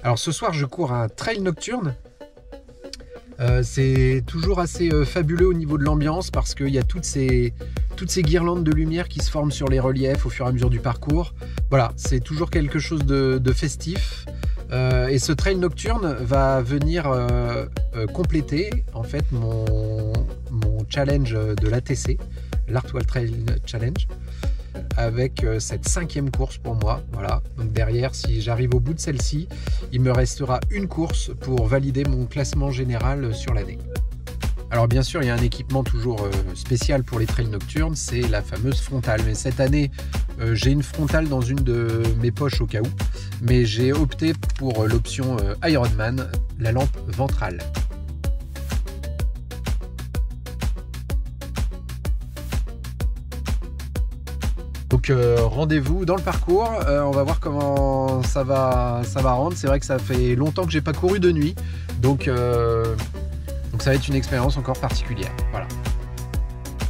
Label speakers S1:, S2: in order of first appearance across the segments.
S1: Alors ce soir je cours un trail nocturne. C'est toujours assez fabuleux au niveau de l'ambiance parce qu'il y a toutes ces guirlandes de lumière qui se forment sur les reliefs au fur et à mesure du parcours. Voilà, c'est toujours quelque chose de festif. Et ce trail nocturne va venir compléter en fait mon challenge de l'ATC, l'Artwell Trail Challenge, avec cette 5e course pour moi. Voilà, donc derrière, si j'arrive au bout de celle-ci, il me restera une course pour valider mon classement général sur l'année. Alors bien sûr, il y a un équipement toujours spécial pour les trails nocturnes, c'est la fameuse frontale. Mais cette année, j'ai une frontale dans une de mes poches au cas où. Mais j'ai opté pour l'option Ironman, la lampe ventrale. Donc rendez-vous dans le parcours, on va voir comment ça va rendre. C'est vrai que ça fait longtemps que j'ai pas couru de nuit, donc ça va être une expérience encore particulière. Voilà.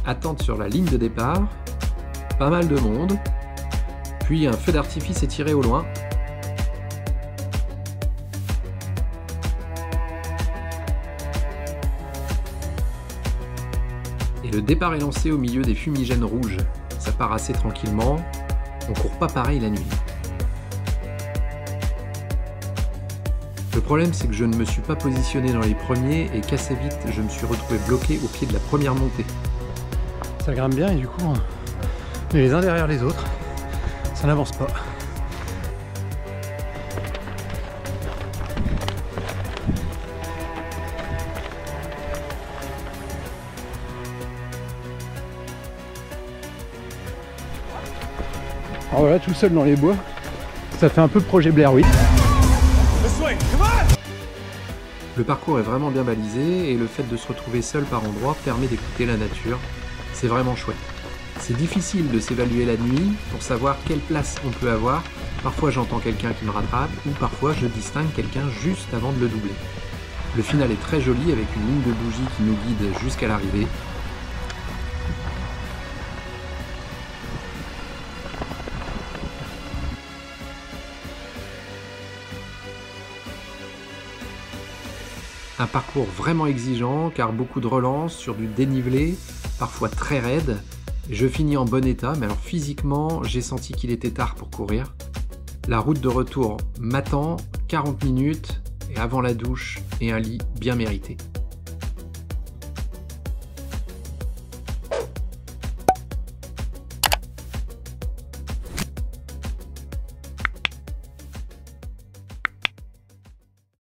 S1: Attente sur la ligne de départ, pas mal de monde, puis un feu d'artifice est tiré au loin. Et le départ est lancé au milieu des fumigènes rouges. Ça part assez tranquillement, on court pas pareil la nuit. Le problème c'est que je ne me suis pas positionné dans les premiers et qu'assez vite je me suis retrouvé bloqué au pied de la première montée.
S2: Ça grimpe bien et du coup on est les uns derrière les autres, ça n'avance pas. Alors voilà, tout seul dans les bois, ça fait un peu projet Blair Witch.
S1: Le parcours est vraiment bien balisé et le fait de se retrouver seul par endroits permet d'écouter la nature. C'est vraiment chouette. C'est difficile de s'évaluer la nuit pour savoir quelle place on peut avoir. Parfois j'entends quelqu'un qui me rattrape ou parfois je distingue quelqu'un juste avant de le doubler. Le final est très joli avec une ligne de bougies qui nous guide jusqu'à l'arrivée. Un parcours vraiment exigeant car beaucoup de relances sur du dénivelé, parfois très raide. Je finis en bon état, mais alors physiquement, j'ai senti qu'il était tard pour courir. La route de retour m'attend, 40 minutes, et avant la douche et un lit bien mérité.